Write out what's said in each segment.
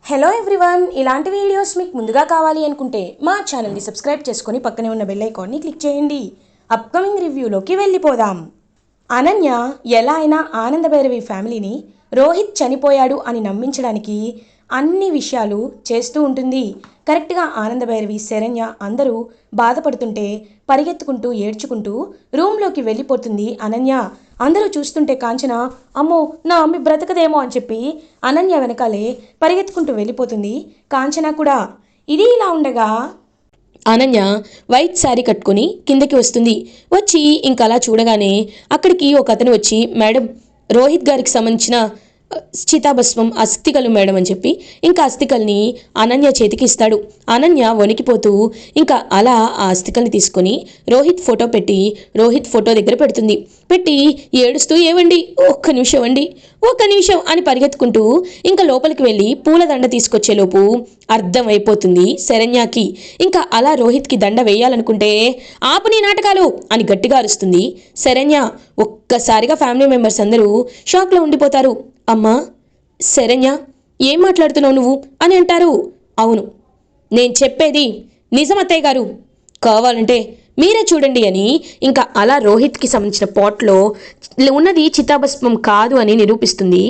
Hello everyone, ఇలాంటి videos మీకు ముందుగా కావాలి అనుకుంటే మా ఛానల్ని సబ్స్క్రైబ్ చేసుకొని పక్కనే ఉన్న బెల్ ఐకాన్ని క్లిక్ చేయండి. అప్కమింగ్ రివ్యూలోకి వెళ్ళిపోదాం. అనన్య ఎలా అయినా ఆనందభైరవి ఫ్యామిలీని రోహిత్ చనిపోయాడు అని నమ్మించడానికి అన్ని విషయాలు చేస్తూ ఉంటుంది. కరెక్ట్గా ఆనందభైరవి, శరణ్య అందరూ బాధపడుతుంటే పరిగెత్తుకుంటూ ఏడ్చుకుంటూ రూమ్లోకి వెళ్ళిపోతుంది అనన్య. అందరూ చూస్తుంటే కాంచన అమ్మో నా అమ్మి బ్రతకదేమో అని చెప్పి అనన్య వెనకాలే పరిగెత్తుకుంటూ వెళ్ళిపోతుంది. కాంచన కూడా. ఇది ఇలా ఉండగా అనన్య వైట్ శారీ కట్టుకుని కిందకి వస్తుంది. వచ్చి ఇంకా అలా చూడగానే అక్కడికి ఒక అతను వచ్చి, మేడం రోహిత్ గారికి సంబంధించిన చితాభస్మం అస్థికలు మేడం అని చెప్పి ఇంకా అస్థికల్ని అనన్య చేతికి ఇస్తాడు. అనన్య వణికిపోతూ ఇంకా అలా ఆ అస్థికల్ని తీసుకొని రోహిత్ ఫోటో పెట్టి రోహిత్ ఫోటో దగ్గర పెడుతుంది. పెట్టి ఏడుస్తూ ఏవండి ఒక్క నిమిషం అని పరిగెత్తుకుంటూ ఇంకా లోపలికి వెళ్ళి పూలదండ తీసుకొచ్చేలోపు అర్థమైపోతుంది శరణ్యకి. ఇంకా అలా రోహిత్కి దండ వేయాలనుకుంటే ఆపు నీ నాటకాలు అని గట్టిగా అరుస్తుంది శరణ్య. ఒక్కసారిగా ఫ్యామిలీ మెంబర్స్ అందరూ షాక్లో ఉండిపోతారు. అమ్మా శరణ్య, ఏం మాట్లాడుతున్నావు నువ్వు అని అంటారు. అవును, నేను చెప్పేది నిజం అత్తయ్య గారు, కావాలంటే మీరే చూడండి అని ఇంకా అలా రోహిత్కి సంబంధించిన పాట్లో ఉన్నది చితాభస్మం కాదు అని నిరూపిస్తుంది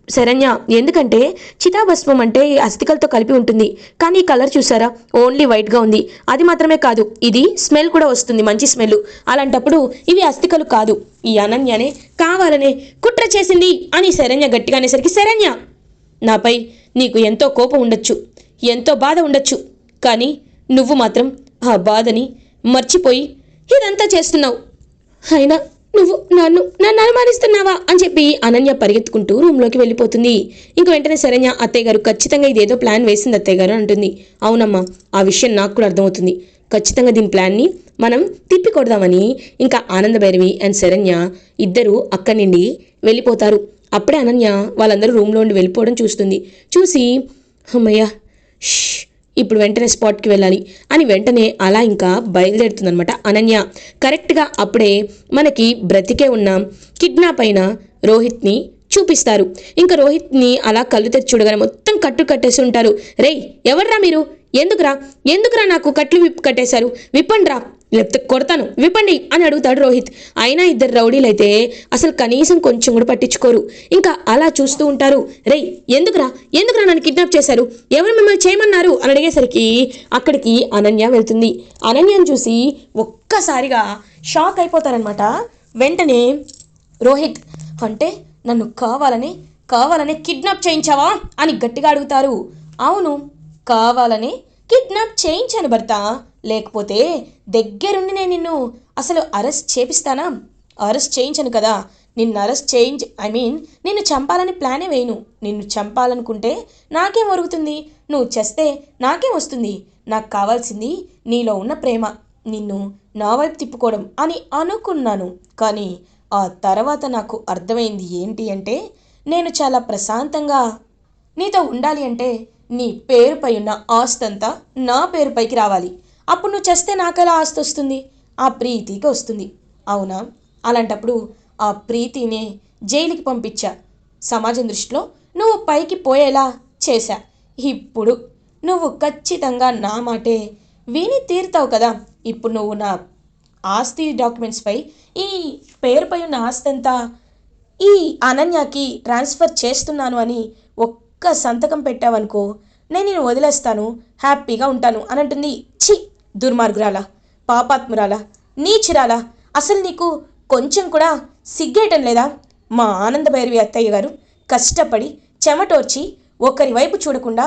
శరణ్య. ఎందుకంటే చితాభస్మం అంటే అస్థికలతో కలిపి ఉంటుంది, కానీ ఈ కలర్ చూసారా ఓన్లీ వైట్గా ఉంది. అది మాత్రమే కాదు, ఇది స్మెల్ కూడా వస్తుంది, మంచి స్మెల్. అలాంటప్పుడు ఇవి అస్థికలు కాదు, ఈ అనన్యనే కావాలనే కుట్ర చేసింది అని శరణ్య గట్టిగా అనేసరికి, శరణ్య నాపై నీకు ఎంతో కోపం ఉండొచ్చు, ఎంతో బాధ ఉండొచ్చు, కానీ నువ్వు మాత్రం ఆ బాధని మర్చిపోయి ఇదంతా చేస్తున్నావు. అయినా నువ్వు నన్ను అనుమానిస్తున్నావా అని చెప్పి అనన్య పరిగెత్తుకుంటూ రూమ్లోకి వెళ్ళిపోతుంది. ఇంక వెంటనే శరణ్య, అత్తయ్య గారు ఖచ్చితంగా ఇదేదో ప్లాన్ వేసింది అత్తయ్య గారు అంటుంది. అవునమ్మా, ఆ విషయం నాకు కూడా అర్థమవుతుంది. ఖచ్చితంగా దీని ప్లాన్ని మనం తిప్పికొడదామని ఇంకా ఆనందభైరవి అండ్ శరణ్య ఇద్దరు అక్కడి నుండి వెళ్ళిపోతారు. అప్పుడే అనన్య వాళ్ళందరూ రూమ్లో ఉండి వెళ్ళిపోవడం చూసి అమ్మయ్య ఇప్పుడు వెంటనే స్పాట్కి వెళ్ళాలి అని వెంటనే అలా ఇంకా బయలుదేరుతుందనమాట అనన్య. కరెక్ట్గా అప్పుడే మనకి బ్రతికే ఉన్న కిడ్నాప్ అయిన రోహిత్ని చూపిస్తారు. ఇంకా రోహిత్ని అలా కళ్ళు తెచ్చి చూడగానే మొత్తం కట్టేసి ఉంటారు. రేయ్ ఎవర్రా మీరు, ఎందుకురా నాకు కట్లు కట్టేశారు, విప్పండ్రా లేకపోతే కొడతాను, విప్పండి అని అడుగుతాడు రోహిత్. అయినా ఇద్దరు రౌడీలైతే అసలు కనీసం కొంచెం కూడా పట్టించుకోరు. ఇంకా అలా చూస్తూ ఉంటారు. రేయ్ ఎందుకురా నన్ను కిడ్నాప్ చేశారు, ఎవరు మిమ్మల్ని చేయమన్నారు అని అడిగేసరికి అక్కడికి అనన్య వెళ్తుంది. అనన్యను చూసి ఒక్కసారిగా షాక్ అయిపోతారనమాట. వెంటనే రోహిత్, అంటే నన్ను కావాలనే కిడ్నాప్ చేయించావా అని గట్టిగా అడుగుతారు. అవును, కావాలని కిడ్నాప్ చేయించాను భర్త, లేకపోతే దగ్గరుండి నేను నిన్ను అసలు అరెస్ట్ చేపిస్తానా? అరెస్ట్ చేయించను కదా, నిన్ను చంపాలని ప్లానే వేయను. నిన్ను చంపాలనుకుంటే నాకేం ఒరుగుతుంది, నువ్వు చేస్తే నాకేం వస్తుంది? నాకు కావాల్సింది నీలో ఉన్న ప్రేమ, నిన్ను నా వైపు తిప్పుకోవడం అని అనుకున్నాను. కానీ ఆ తర్వాత నాకు అర్థమైంది ఏంటి అంటే, నేను చాలా ప్రశాంతంగా నీతో ఉండాలి అంటే నీ పేరుపై ఉన్న ఆస్తంతా నా పేరుపైకి రావాలి. అప్పుడు నువ్వు చేస్తే నాకెలా ఆస్తి వస్తుంది? ఆ ప్రీతికి వస్తుంది, అవునా? అలాంటప్పుడు ఆ ప్రీతినే జైలుకి పంపించా. సమాజం దృష్టిలో నువ్వు పైకి పోయేలా చేశా. ఇప్పుడు నువ్వు ఖచ్చితంగా నా మాటే విని తీరుతావు కదా. ఇప్పుడు నువ్వు నా ఆస్తి డాక్యుమెంట్స్పై ఈ పేరుపై ఉన్న ఆస్తి అంతా ఈ అనన్యకి ట్రాన్స్ఫర్ చేస్తున్నాను అని ఒక్క సంతకం పెట్టావనుకో, నేను నిన్ను వదిలేస్తాను, హ్యాపీగా ఉంటాను అని అంటుంది. ఛీ, దుర్మార్గురాలా, పాపాత్మురాలా, నీచిరాలా, అసలు నీకు కొంచెం కూడా సిగ్గేయటం లేదా? మా ఆనందభైరవి అత్తయ్య గారు కష్టపడి చెమటోర్చి ఒకరి వైపు చూడకుండా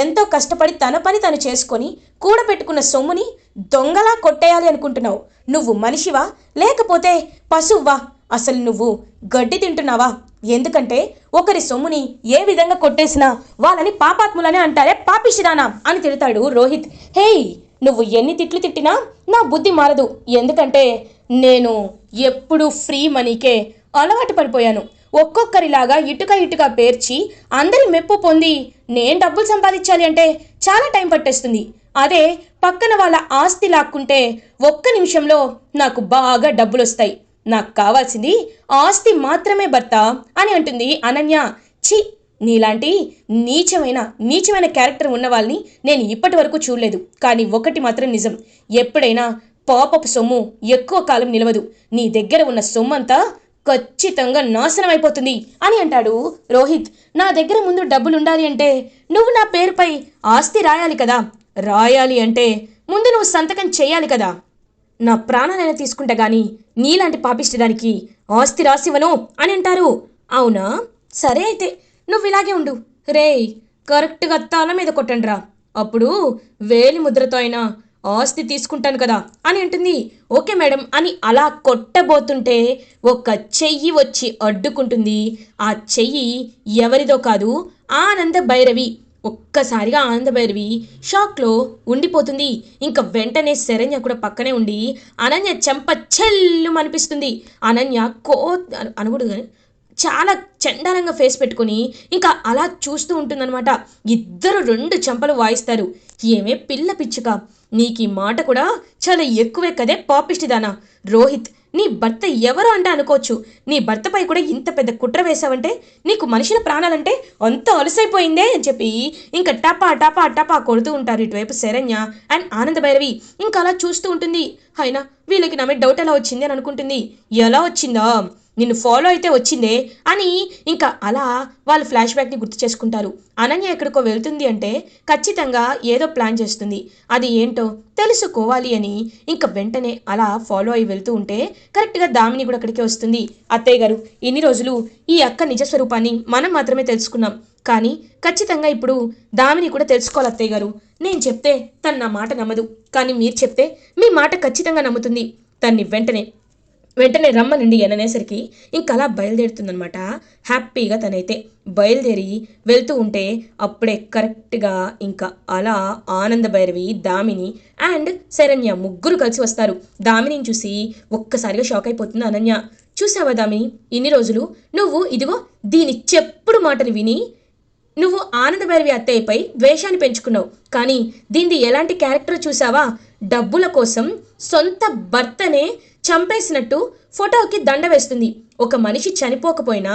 ఎంతో కష్టపడి తన పని తను చేసుకొని కూడబెట్టుకున్న సొమ్ముని దొంగలా కొట్టేయాలి అనుకుంటున్నావు. నువ్వు మనిషివా లేకపోతే పశువువా? అసలు నువ్వు గడ్డి తింటున్నావా? ఎందుకంటే ఒకరి సొమ్ముని ఏ విధంగా కొట్టేసినా వాళ్ళని పాపాత్ములనే అంటారే, పాపిషిదానా అని తిడతాడు రోహిత్. హేయ్, నువ్వు ఎన్ని తిట్లు తిట్టినా నా బుద్ధి మారదు. ఎందుకంటే నేను ఎప్పుడు ఫ్రీ మనీకే అలవాటు పడిపోయాను. ఒక్కొక్కరిలాగా ఇటుక పేర్చి అందరి మెప్పు పొంది నేను డబ్బులు సంపాదించాలి అంటే చాలా టైం పట్టేస్తుంది. అదే పక్కన వాళ్ళ ఆస్తి లాక్కుంటే ఒక్క నిమిషంలో నాకు బాగా డబ్బులు వస్తాయి. నాకు కావాల్సింది ఆస్తి మాత్రమే భర్త అని అంటుంది అనన్య. ఛీ, నీలాంటి నీచమైన క్యారెక్టర్ ఉన్న వాళ్ళని నేను ఇప్పటి వరకు చూడలేదు. కానీ ఒకటి మాత్రం నిజం, ఎప్పుడైనా పాపపు సొమ్ము ఎక్కువ కాలం నిలవదు. నీ దగ్గర ఉన్న సొమ్మంతా ఖచ్చితంగా నాశనం అయిపోతుంది అని అంటాడు రోహిత్. నా దగ్గర ముందు డబ్బులుండాలి అంటే నువ్వు నా పేరుపై ఆస్తి రాయాలి కదా. రాయాలి అంటే ముందు నువ్వు సంతకం చేయాలి కదా. నా ప్రాణాలైనా తీసుకుంటా గాని నీలాంటి పాపిష్టడానికి ఆస్తి రాసివ్వను అని అంటారు. అవునా, సరే అయితే నువ్వు ఇలాగే ఉండు. రేయ్, కరెక్ట్గా తల మీద కొట్టండిరా, అప్పుడు వేలి ముద్రతో అయినా ఆస్తి తీసుకుంటాను కదా అని అంటుంది. ఓకే మేడం అని అలా కొట్టబోతుంటే ఒక చెయ్యి వచ్చి అడ్డుకుంటుంది. ఆ చెయ్యి ఎవరిదో కాదు, ఆనంద భైరవి. ఒక్కసారిగా ఆనంద భైరవి షాక్లో ఉండిపోతుంది. ఇంకా వెంటనే శరణ్య కూడా పక్కనే ఉండి అనన్య చెంప చెల్లు అనిపిస్తుంది. అనన్య అనకూడదు కానీ చాలా చండాలంగా ఫేస్ పెట్టుకుని ఇంకా అలా చూస్తూ ఉంటుందన్నమాట. ఇద్దరు 2 చెంపలు వాయిస్తారు. ఏమే పిల్ల పిచ్చుక, నీకు ఈ మాట కూడా చాలా ఎక్కువే కదే పాపిష్టిదానా. రోహిత్, నీ భర్త ఎవరో అంటే అనుకోవచ్చు, నీ భర్తపై కూడా ఇంత పెద్ద కుట్ర వేశావంటే నీకు మనుషుల ప్రాణాలంటే అంత అలసైపోయిందే అని చెప్పి ఇంకా టపా టపా టపా కొడుతూ ఉంటారు ఇటువైపు శరణ్య అండ్ ఆనంద భైరవి. ఇంకా అలా చూస్తూ ఉంటుంది. అయినా వీళ్ళకి నా మీద డౌట్ ఎలా వచ్చింది అని అనుకుంటుంది. ఎలా వచ్చిందా, నిన్ను ఫాలో అయితే వచ్చిందే అని ఇంకా అలా వాళ్ళు ఫ్లాష్ బ్యాక్ని గుర్తు చేసుకుంటారు. అనన్య ఎక్కడికో వెళ్తుంది అంటే ఖచ్చితంగా ఏదో ప్లాన్ చేస్తుంది. అది ఏంటో తెలుసుకోవాలి అని ఇంకా వెంటనే అలా ఫాలో అయ్యి వెళ్తూ ఉంటే కరెక్ట్గా దామిని కూడా అక్కడికే వస్తుంది. అత్తయ్య గారు, ఇన్ని రోజులు ఈ అక్క నిజస్వరూపాన్ని మనం మాత్రమే తెలుసుకున్నాం, కానీ ఖచ్చితంగా ఇప్పుడు దామిని కూడా తెలుసుకోవాలి అత్తయ్య గారు. నేను చెప్తే తను నా మాట నమ్మదు, కానీ మీరు చెప్తే మీ మాట ఖచ్చితంగా నమ్ముతుంది. తన్ని వెంటనే రమ్మనండి అనేసరికి ఇంకా అలా బయలుదేరుతుందనమాట. హ్యాపీగా తనైతే బయలుదేరి వెళ్తూ ఉంటే అప్పుడే కరెక్ట్గా ఇంకా అలా ఆనంద భైరవి, దామిని అండ్ శరణ్య ముగ్గురు కలిసి వస్తారు. దామినిని చూసి ఒక్కసారిగా షాక్ అయిపోతుంది అనన్య. చూసావా దామిని, ఇన్ని రోజులు నువ్వు ఇదిగో దీని చెప్పుడు మాటలు విని నువ్వు ఆనంద భైరవి అత్తయ్యపై ద్వేషాన్ని పెంచుకున్నావు, కానీ దీనిది ఎలాంటి క్యారెక్టర్ చూసావా? డబ్బుల కోసం సొంత భర్తనే చంపేసినట్టు ఫోటోకి దండ వేస్తుంది. ఒక మనిషి చనిపోకపోయినా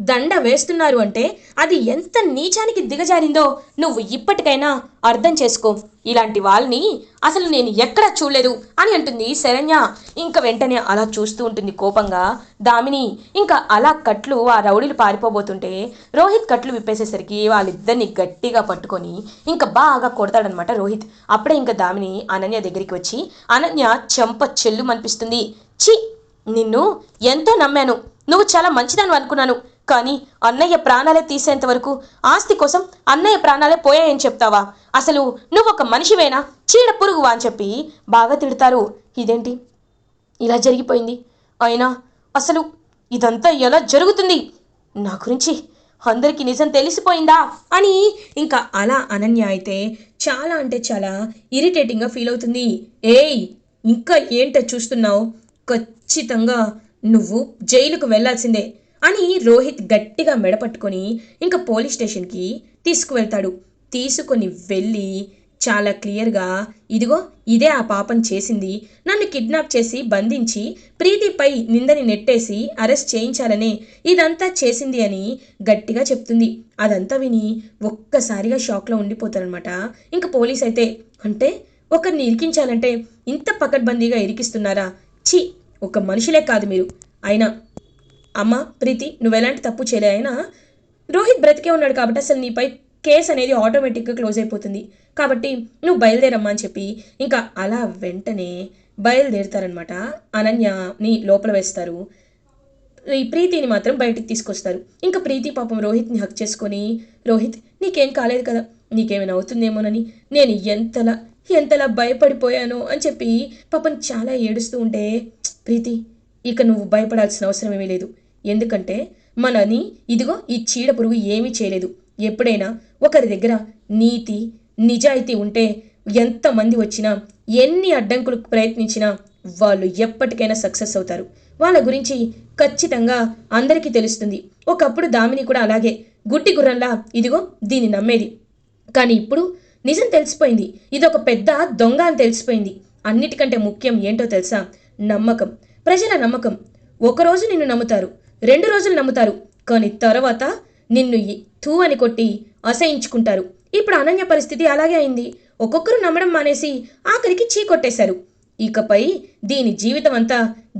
దండ వేస్తున్నారు అంటే అది ఎంత నీచానికి దిగజారిందో నువ్వు ఇప్పటికైనా అర్థం చేసుకో. ఇలాంటి వాళ్ళని అసలు నేను ఎక్కడా చూడలేదు అని అంటుంది శరణ్య. ఇంకా వెంటనే అలా చూస్తూ ఉంటుంది కోపంగా దామిని. ఇంకా అలా కట్లు ఆ రౌడీలు పారిపోబోతుంటే రోహిత్ కట్లు విప్పేసేసరికి వాళ్ళిద్దరిని గట్టిగా పట్టుకొని ఇంకా బాగా కొడతాడనమాట రోహిత్. అప్పుడే ఇంకా దామిని అనన్య దగ్గరికి వచ్చి అనన్య చెంప చెల్లు అనిపిస్తుంది. చి, నిన్ను ఎంతో నమ్మాను, నువ్వు చాలా మంచిదాన్ని అనుకున్నాను, కానీ అన్నయ్య ప్రాణాలే తీసేంత వరకు ఆస్తి కోసం అన్నయ్య ప్రాణాలే పోయాయని చెప్తావా? అసలు నువ్వు ఒక మనిషివేనా, చీడ పురుగువా అని చెప్పి బాగా తిడతారు. ఇదేంటి ఇలా జరిగిపోయింది, అయినా అసలు ఇదంతా ఎలా జరుగుతుంది, నా గురించి అందరికీ నిజం తెలిసిపోయిందా అని ఇంకా అలా అనన్య అయితే చాలా అంటే చాలా ఇరిటేటింగ్గా ఫీల్ అవుతుంది. ఏయ్, ఇంకా ఏంటో చూస్తున్నావు, ఖచ్చితంగా నువ్వు జైలుకు వెళ్లాల్సిందే అని రోహిత్ గట్టిగా మెడపట్టుకొని ఇంకా పోలీస్ స్టేషన్కి తీసుకువెళ్తాడు. తీసుకొని వెళ్ళి చాలా క్లియర్గా ఇదిగో ఇదే ఆ పాపం చేసింది, నన్ను కిడ్నాప్ చేసి బంధించి ప్రీతిపై నిందని నెట్టేసి అరెస్ట్ చేయించాలనే ఇదంతా చేసింది అని గట్టిగా చెప్తుంది. అదంతా విని ఒక్కసారిగా షాక్లో ఉండిపోతారనమాట. ఇంకా పోలీస్ అయితే అంటే ఒకరిని ఇరికించాలంటే ఇంత పకడ్బందీగా ఇరికిస్తున్నారా? ఛీ, ఒక మనుషులే కాదు మీరు. అయినా అమ్మ ప్రీతి, నువ్వెలాంటి తప్పు చేయలే, అయినా రోహిత్ బ్రతికే ఉన్నాడు కాబట్టి అసలు నీపై కేసు అనేది ఆటోమేటిక్గా క్లోజ్ అయిపోతుంది, కాబట్టి నువ్వు బయలుదేరమ్మా అని చెప్పి ఇంకా అలా వెంటనే బయలుదేరుతారనమాట. అనన్యని లోపల వేస్తారు, ఈ ప్రీతిని మాత్రం బయటికి తీసుకొస్తారు. ఇంకా ప్రీతి పాపం రోహిత్ని హక్ చేసుకొని, రోహిత్ నీకేం కాలేదు కదా, నీకేమైనా అవుతుందేమోనని నేను ఎంతలా భయపడిపోయాను అని చెప్పి పాపం చాలా ఏడుస్తూ ఉంటే, ప్రీతి ఇక నువ్వు భయపడాల్సిన అవసరం ఏమీ లేదు, ఎందుకంటే మనని ఇదిగో ఈ చీడ పురుగు ఏమీ చేయలేదు. ఎప్పుడైనా ఒకరి దగ్గర నీతి నిజాయితీ ఉంటే ఎంతమంది వచ్చినా ఎన్ని అడ్డంకులు ప్రయత్నించినా వాళ్ళు ఎప్పటికైనా సక్సెస్ అవుతారు. వాళ్ళ గురించి ఖచ్చితంగా అందరికీ తెలుస్తుంది. ఒకప్పుడు దామిని కూడా అలాగే గుడ్డి గుర్రంలా ఇదిగో దీన్ని నమ్మేది, కానీ ఇప్పుడు నిజం తెలిసిపోయింది, ఇదొక పెద్ద దొంగ అని తెలిసిపోయింది. అన్నిటికంటే ముఖ్యం ఏంటో తెలుసా? నమ్మకం, ప్రజల నమ్మకం. ఒకరోజు నిన్ను నమ్ముతారు, 2 రోజులు నమ్ముతారు, కానీ తర్వాత నిన్ను థూ అని కొట్టి అసహించుకుంటారు. ఇప్పుడు అనన్య పరిస్థితి అలాగే అయింది. ఒక్కొక్కరు నమ్మడం మానేసి ఆఖరికి చీ కొట్టేశారు. ఇకపై దీని జీవితం అంతా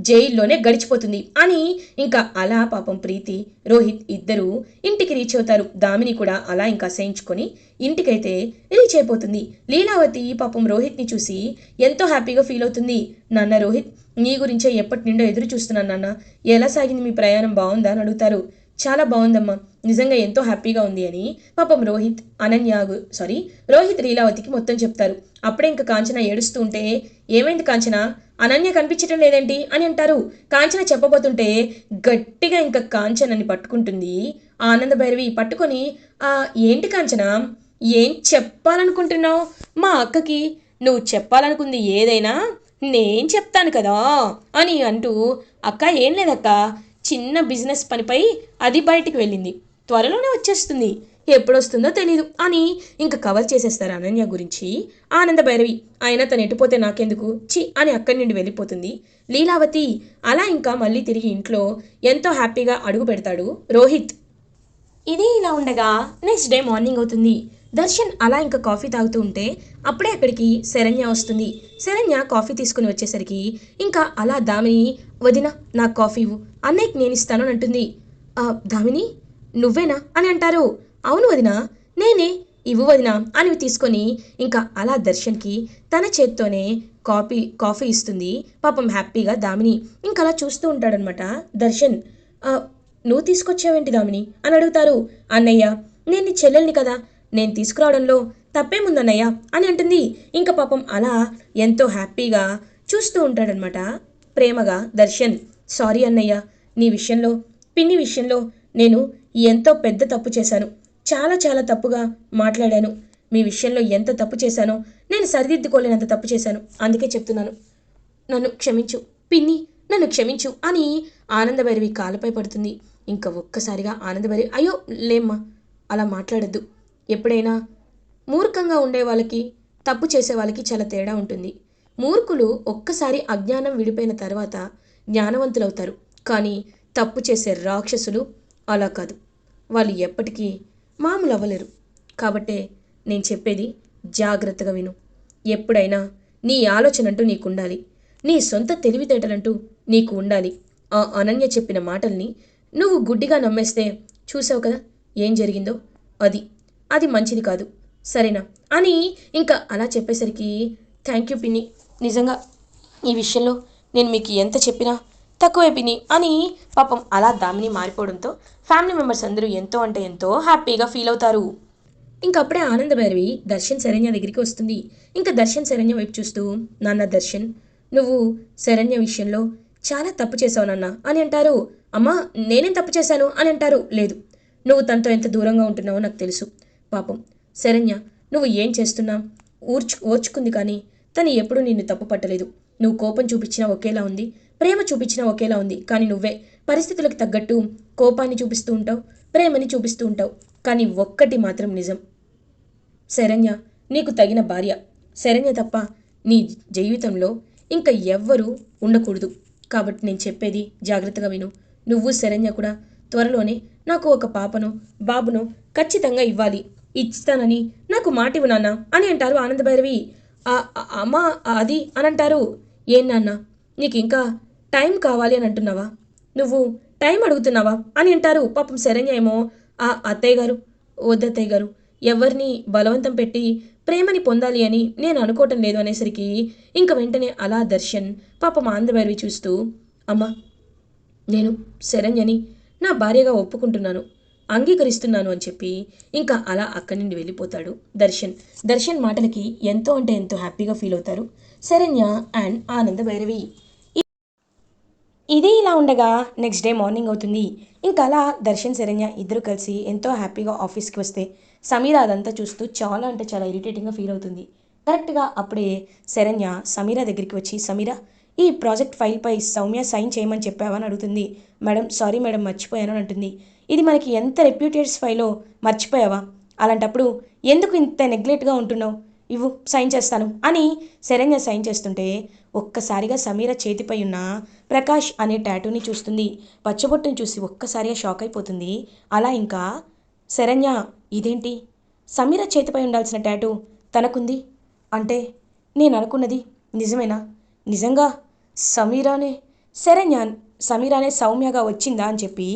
జైల్లోనే గడిచిపోతుంది అని ఇంకా అలా పాపం ప్రీతి రోహిత్ ఇద్దరూ ఇంటికి రీచ్ అవుతారు. దామిని కూడా అలా ఇంకా అసహించుకొని ఇంటికైతే రీచ్ అయిపోతుంది. లీలావతి పాపం రోహిత్ని చూసి ఎంతో హ్యాపీగా ఫీల్ అవుతుంది. నాన్న రోహిత్, నీ గురించే ఎప్పటి నుండో ఎదురు చూస్తున్నాను నాన్న, ఎలా సాగింది మీ ప్రయాణం, బాగుందా అని అడుగుతారు. చాలా బాగుందమ్మా, నిజంగా ఎంతో హ్యాపీగా ఉంది అని పాపం రోహిత్ లీలావతికి మొత్తం చెప్తారు. అప్పుడే ఇంకా కాంచన ఏడుస్తూ ఉంటే, ఏమైంది కాంచన, అనన్య కనిపించటం లేదేంటి అని అంటారు. కాంచన చెప్పబోతుంటే గట్టిగా ఇంకా కాంచనని పట్టుకుంటుంది ఆనంద భైరవి. పట్టుకొని ఏంటి కాంచన, ఏం చెప్పాలనుకుంటున్నావు మా అక్కకి? నువ్వు చెప్పాలనుకుంది ఏదైనా నేను చెప్తాను కదా అని అంటూ, అక్క ఏం లేదక్క, చిన్న బిజినెస్ పనిపై అది బయటికి వెళ్ళింది, త్వరలోనే వచ్చేస్తుంది, ఎప్పుడొస్తుందో తెలీదు అని ఇంకా కవర్ చేసేస్తారు అనన్య గురించి ఆనంద భైరవి. అయినా తను ఎటుపోతే నాకెందుకు చి అని అక్కడి నుండి వెళ్ళిపోతుంది లీలావతి. అలా ఇంకా మళ్ళీ తిరిగి ఇంట్లో ఎంతో హ్యాపీగా అడుగు పెడతాడు రోహిత్. ఇది ఇలా ఉండగా నెక్స్ట్ డే మార్నింగ్ అవుతుంది. దర్శన్ అలా ఇంకా కాఫీ తాగుతూ ఉంటే అప్పుడే అక్కడికి శరణ్య వస్తుంది. శరణ్య కాఫీ తీసుకుని వచ్చేసరికి ఇంకా అలా దామిని, వదిన నాకు కాఫీ ఇవ్వు, అన్నయ్యకి నేను ఇస్తాను అని అంటుంది. దామిని నువ్వేనా అని అంటారు. అవును వదిన నేనే, ఇవ్వు వదిన అని తీసుకొని ఇంకా అలా దర్శన్కి తన చేత్తోనే కాఫీ ఇస్తుంది పాపం హ్యాపీగా దామిని. ఇంకా అలా చూస్తూ ఉంటాడనమాట దర్శన్. నువ్వు తీసుకొచ్చావేంటి దామిని అని అడుగుతారు. అన్నయ్య నేను నీ చెల్లెల్ని కదా, నేను తీసుకురావడంలో తప్పేముందన్నయ్య అని అంటుంది. ఇంకా పాపం అలా ఎంతో హ్యాపీగా చూస్తూ ఉంటాడనమాట ప్రేమగా దర్శన్. సారీ అన్నయ్య, నీ విషయంలో, పిన్ని విషయంలో నేను ఎంతో పెద్ద తప్పు చేశాను, చాలా చాలా తప్పుగా మాట్లాడాను. మీ విషయంలో ఎంత తప్పు చేశానో నేను సరిదిద్దుకోలేనంత తప్పు చేశాను, అందుకే చెప్తున్నాను, నన్ను క్షమించు పిన్ని, నన్ను క్షమించు అని ఆనందభైరవి కాళ్ళపై పడుతుంది. ఇంకా ఒక్కసారిగా ఆనందభైరవి, అయ్యో లేమ్మా అలా మాట్లాడద్దు, ఎప్పుడైనా మూర్ఖంగా ఉండే వాళ్ళకి తప్పు చేసే వాళ్ళకి చాలా తేడా ఉంటుంది. మూర్ఖులు ఒక్కసారి అజ్ఞానం విడిపోయిన తర్వాత జ్ఞానవంతులవుతారు, కానీ తప్పు చేసే రాక్షసులు అలా కాదు, వాళ్ళు ఎప్పటికీ మామూలు అవ్వలేరు. కాబట్టే నేను చెప్పేది జాగ్రత్తగా విను. ఎప్పుడైనా నీ ఆలోచన అంటూ నీకు ఉండాలి, నీ సొంత తెలివితేటలంటూ నీకు ఉండాలి. ఆ అనన్య చెప్పిన మాటల్ని నువ్వు గుడ్డిగా నమ్మేస్తే చూసావు కదా ఏం జరిగిందో, అది మంచిది కాదు, సరేనా అని ఇంకా అలా చెప్పేసరికి, థ్యాంక్ యూ పిన్ని, నిజంగా ఈ విషయంలో నేను మీకు ఎంత చెప్పినా తక్కువే పిన్ని అని పాపం అలా దామిని మారిపోవడంతో ఫ్యామిలీ మెంబర్స్ అందరూ ఎంతో అంటే ఎంతో హ్యాపీగా ఫీల్ అవుతారు. ఇంకప్పుడే ఆనందభైరవి దర్శన్ శరణ్య దగ్గరికి వస్తుంది. ఇంకా దర్శన్ శరణ్య వైపు చూస్తూ, నాన్న దర్శన్, నువ్వు శరణ్య విషయంలో చాలా తప్పు చేసావు నాన్న అని అంటారు. అమ్మా నేనేం తప్పు చేశాను అని అంటారు. లేదు, నువ్వు తనతో ఎంత దూరంగా ఉంటున్నావో నాకు తెలుసు. పాపం శరణ్య నువ్వు ఏం చేస్తున్నా ఓర్చుకుంది, కానీ తను ఎప్పుడూ నిన్ను తప్పు పట్టలేదు. నువ్వు కోపం చూపించినా ఒకేలా ఉంది, ప్రేమ చూపించినా ఒకేలా ఉంది, కానీ నువ్వే పరిస్థితులకు తగ్గట్టు కోపాన్ని చూపిస్తూ ఉంటావు, ప్రేమని చూపిస్తూ ఉంటావు. కానీ ఒక్కటి మాత్రం నిజం, శరణ్య నీకు తగిన భార్య. శరణ్య తప్ప నీ జీవితంలో ఇంకా ఎవ్వరూ ఉండకూడదు. కాబట్టి నేను చెప్పేది జాగ్రత్తగా విను. నువ్వు శరణ్య కూడా త్వరలోనే నాకు ఒక పాపను బాబును ఖచ్చితంగా ఇస్తానని నాకు మాటివు నాన్న అని అంటారు ఆనందభైరవి. అమ్మా అది అని అంటారు. ఏం నాన్న నీకు ఇంకా టైం కావాలి అని అంటున్నావా, నువ్వు టైం అడుగుతున్నావా అని అంటారు. పాపం శరణ్య ఏమో, అత్తయ్య గారు వద్దత్తయ్య గారు, ఎవరిని బలవంతం పెట్టి ప్రేమని పొందాలి అని నేను అనుకోవటం లేదు అనేసరికి ఇంక వెంటనే అలా దర్శన్ పాపం ఆనందభైరవి చూస్తూ, అమ్మా నేను శరణ్యని నా భార్యగా ఒప్పుకుంటున్నాను, అంగీకరిస్తున్నాను అని చెప్పి ఇంకా అలా అక్కడి నుండి వెళ్ళిపోతాడు దర్శన్. దర్శన్ మాటలకి ఎంతో అంటే ఎంతో హ్యాపీగా ఫీల్ అవుతారు శరణ్య అండ్ ఆనందభైరవి. ఇది ఇలా ఉండగా నెక్స్ట్ డే మార్నింగ్ అవుతుంది. ఇంకా అలా దర్శన్ శరణ్య ఇద్దరు కలిసి ఎంతో హ్యాపీగా ఆఫీస్కి వస్తే సమీర అదంతా చూస్తూ చాలా అంటే చాలా ఇరిటేటింగ్గా ఫీల్ అవుతుంది. కరెక్ట్గా అప్పుడే శరణ్య సమీర దగ్గరికి వచ్చి, సమీర ఈ ప్రాజెక్ట్ ఫైల్పై సౌమ్య సైన్ చేయమని చెప్పావా అని అడుగుతుంది. మేడం సారీ మేడం మర్చిపోయాను అని అంటుంది. ఇది మనకి ఎంత రెప్యూటెడ్స్ ఫైలో, మర్చిపోయావా? అలాంటప్పుడు ఎందుకు ఇంత నెగ్లెక్ట్గా ఉంటున్నావు? ఇవ్వు సైన్ చేస్తాను అని శరణ్య సైన్ చేస్తుంటే ఒక్కసారిగా సమీర చేతిపై ఉన్న ప్రకాష్ అనే టాటూని చూస్తుంది. పచ్చబొట్టుని చూసి ఒక్కసారిగా షాక్ అయిపోతుంది. అలా ఇంకా శరణ్య, ఇదేంటి? సమీర చేతిపై ఉండాల్సిన టాటూ తనకుంది అంటే నేను అనుకున్నది నిజమేనా? నిజంగా సమీరానే శరణ్య సమీరానే సౌమ్యగా వచ్చిందా అని చెప్పి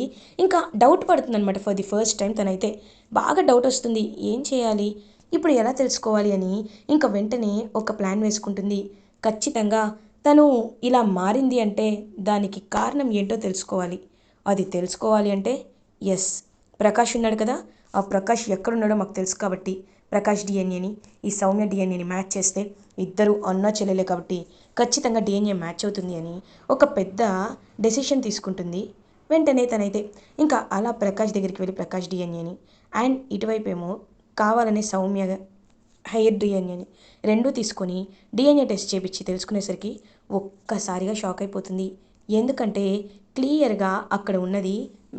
ఇంకా డౌట్ పడుతుందనమాట. ఫర్ ది ఫస్ట్ టైం తనైతే బాగా డౌట్ వస్తుంది. ఏం చేయాలి ఇప్పుడు, ఎలా తెలుసుకోవాలి అని ఇంకా వెంటనే ఒక ప్లాన్ వేసుకుంటుంది. ఖచ్చితంగా తను ఇలా మారింది అంటే దానికి కారణం ఏంటో తెలుసుకోవాలి. అది తెలుసుకోవాలి అంటే ఎస్, ప్రకాష్ ఉన్నాడు కదా, ఆ ప్రకాష్ ఎక్కడున్నాడో మాకు తెలుసు కాబట్టి ప్రకాష్ డిఎన్ఏని ఈ సౌమ్య డిఎన్ఏని మ్యాచ్ చేస్తే ఇద్దరు అన్నా చెల్లెలే కాబట్టి ఖచ్చితంగా డిఎన్ఏ మ్యాచ్ అవుతుంది అని ఒక పెద్ద డెసిషన్ తీసుకుంటుంది. వెంటనే తనైతే ఇంకా అలా ప్రకాష్ దగ్గరికి వెళ్ళి ప్రకాష్ డిఎన్ఏని అండ్ ఇటువైపు ఏమో కావాలనే సౌమ్య హెయిర్ డిఎన్ఏని రెండూ తీసుకొని డిఎన్ఏ టెస్ట్ చేపించి తెలుసుకునేసరికి ఒక్కసారిగా షాక్ అయిపోతుంది. ఎందుకంటే క్లియర్గా అక్కడ ఉన్నది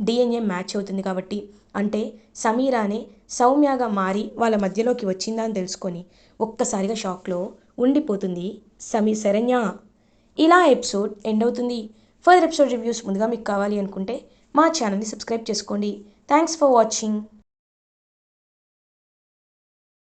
డిఎన్ఏ మ్యాచ్ అవుతుంది కాబట్టి, అంటే సమీరానే సౌమ్యగా మారి వాళ్ళ మధ్యలోకి వచ్చిందా అని తెలుసుకొని ఒక్కసారిగా షాక్లో ఉండిపోతుంది శరణ్య. ఇలా ఎపిసోడ్ ఎండ్ అవుతుంది. ఫర్దర్ ఎపిసోడ్ రివ్యూస్ ముందుగా మీకు కావాలి అనుకుంటే మా ఛానల్ని సబ్స్క్రైబ్ చేసుకోండి. Thanks for watching.